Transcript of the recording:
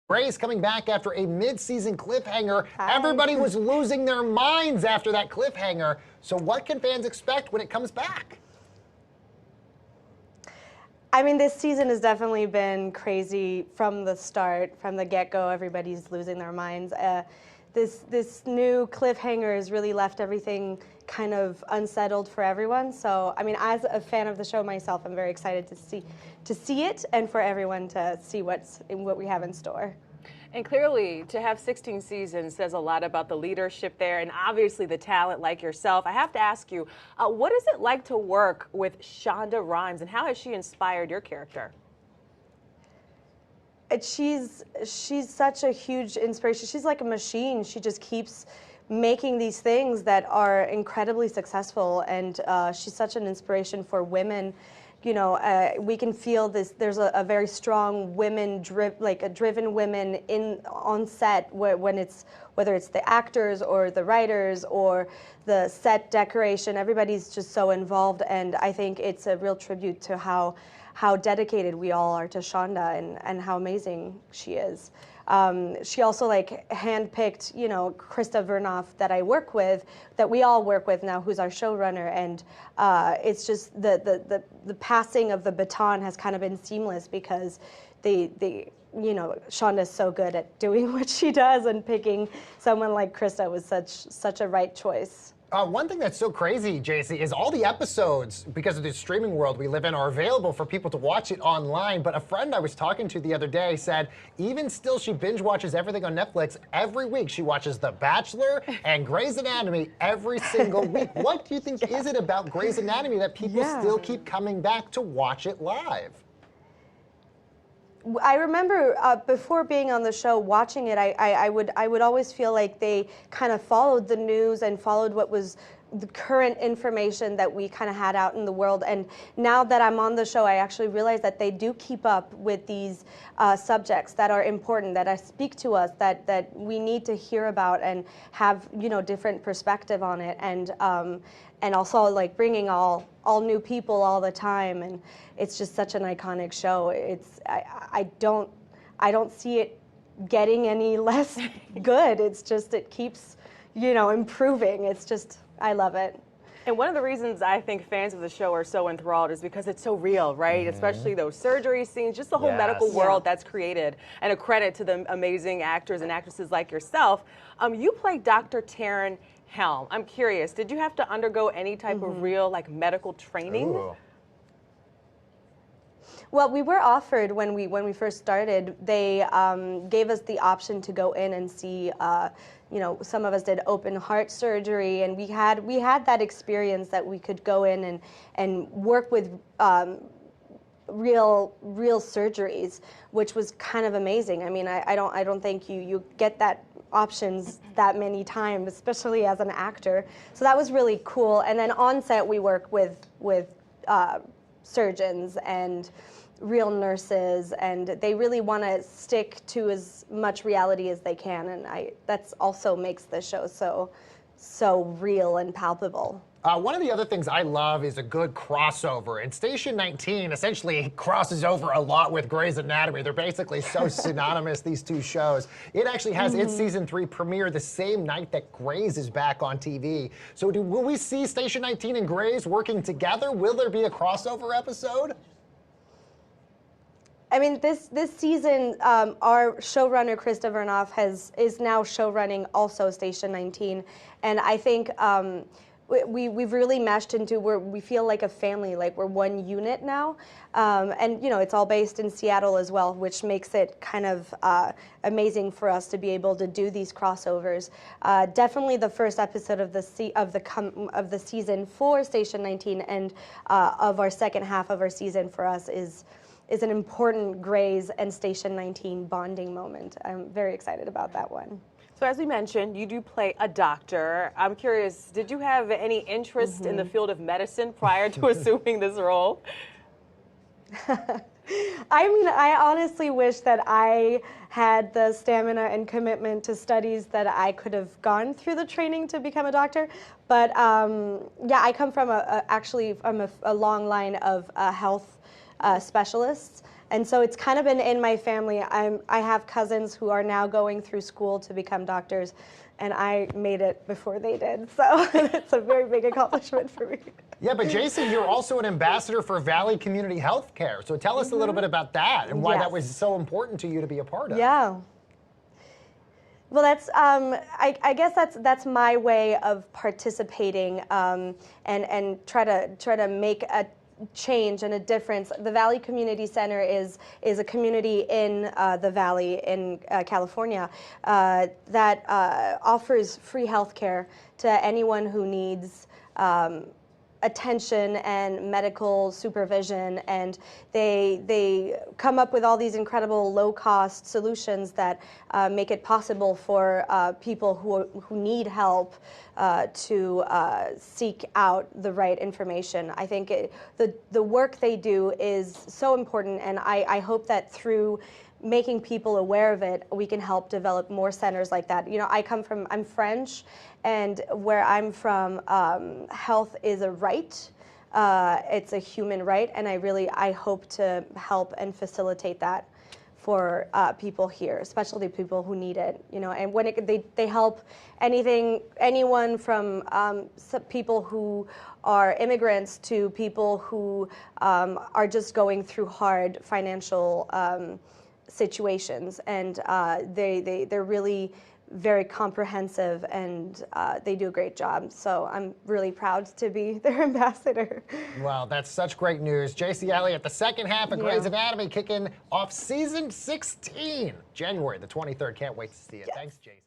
Grey's coming back after a mid-season cliffhanger. Hi. Everybody was losing their minds after that cliffhanger. So what can fans expect when it comes back? I mean, this season has definitely been crazy from the start, from the get-go. Everybody's losing their minds. This new cliffhanger has really left everything kind of unsettled for everyone. So, I mean, as a fan of the show myself, I'm very excited to see it, and for everyone to see what we have in store. And clearly, to have 16 seasons says a lot about the leadership there and obviously the talent like yourself. I have to ask you, what is it like to work with Shonda Rhimes, and how has she inspired your character? She's such a huge inspiration. She's like a machine. She just keeps making these things that are incredibly successful, and she's such an inspiration for women. You know, we can feel this. There's a very strong driven women on set whether it's the actors or the writers or the set decoration. Everybody's just so involved, and I think it's a real tribute to how dedicated we all are to Shonda and how amazing she is. She also handpicked, Krista Vernoff that I work with, that we all work with now, who's our showrunner, and it's just the passing of the baton has kind of been seamless because Shonda's so good at doing what she does, and picking someone like Krista was such a right choice. One thing that's so crazy, Jaicy, is all the episodes, because of the streaming world we live in, are available for people to watch it online. But a friend I was talking to the other day said even still she binge watches everything on Netflix every week. She watches The Bachelor and Grey's Anatomy every single week. What do you think is it about Grey's Anatomy that people still keep coming back to watch it live? I remember before being on the show, watching it, I would always feel like they kind of followed the news and followed what was the current information that we kind of had out in the world. And now that I'm on the show, I actually realize that they do keep up with these subjects that are important, that speak to us, that we need to hear about and have, different perspective on it. And also like bringing all new people all the time, and it's just such an iconic show. I don't see it getting any less good. It's just it keeps improving. It's just, I love it. And one of the reasons I think fans of the show are so enthralled is because it's so real, right? Especially those surgery scenes, just the whole medical world that's created. And a credit to the amazing actors and actresses like yourself. You play Dr. Taryn Helm. I'm curious, did you have to undergo any type of real medical training? Ooh. Well, we were offered when we first started. They gave us the option to go in and see. Some of us did open heart surgery, and we had that experience that we could go in and work with real surgeries, which was kind of amazing. I mean, I don't think you get that options that many times, especially as an actor. So that was really cool. And then on set we work with surgeons and real nurses, and they really want to stick to as much reality as they can, and that's also makes the show so real and palpable. One of the other things I love is a good crossover, and Station 19 essentially crosses over a lot with Grey's Anatomy. They're basically so synonymous, these two shows. It actually has its season 3 premiere the same night that Grey's is back on TV. So will we see Station 19 and Grey's working together? Will there be a crossover episode? I mean, this season, our showrunner Krista Vernoff is now showrunning also Station 19, and I think we've really meshed into where we feel like a family, like we're one unit now, and it's all based in Seattle as well, which makes it kind of amazing for us to be able to do these crossovers. Definitely, the first episode of the season for Station 19 and of our second half of our season for us is an important Grey's and Station 19 bonding moment. I'm very excited about that one. So as we mentioned, you do play a doctor. I'm curious, did you have any interest in the field of medicine prior to assuming this role? I mean, I honestly wish that I had the stamina and commitment to studies that I could have gone through the training to become a doctor. But yeah, I come from actually from a long line of health specialists, And so it's kind of been in my family. I have cousins who are now going through school to become doctors, and I made it before they did. So it's a very big accomplishment for me. Yeah, but Jaicy, you're also an ambassador for Valley Community Healthcare. So tell us a little bit about that and why that was so important to you to be a part of. Yeah. Well, that's I guess that's my way of participating and try to make a change and a difference. The Valley Community Center is a community in the Valley in California that offers free healthcare to anyone who needs attention and medical supervision, and they come up with all these incredible low-cost solutions that make it possible for people who need help to seek out the right information. I think the work they do is so important, and I hope that through making people aware of it, we can help develop more centers like that. You know, I'm French, and where I'm from, health is a right. It's a human right, and I hope to help and facilitate that for people here, especially people who need it. You know, and when they help anyone from people who are immigrants to people who are just going through hard financial situations, and they're really very comprehensive, and they do a great job. So I'm really proud to be their ambassador. Wow, that's such great news. Jaicy Elliot, the second half of Grey's Anatomy kicking off season 16, January the 23rd. Can't wait to see it. Thanks, Jaicy.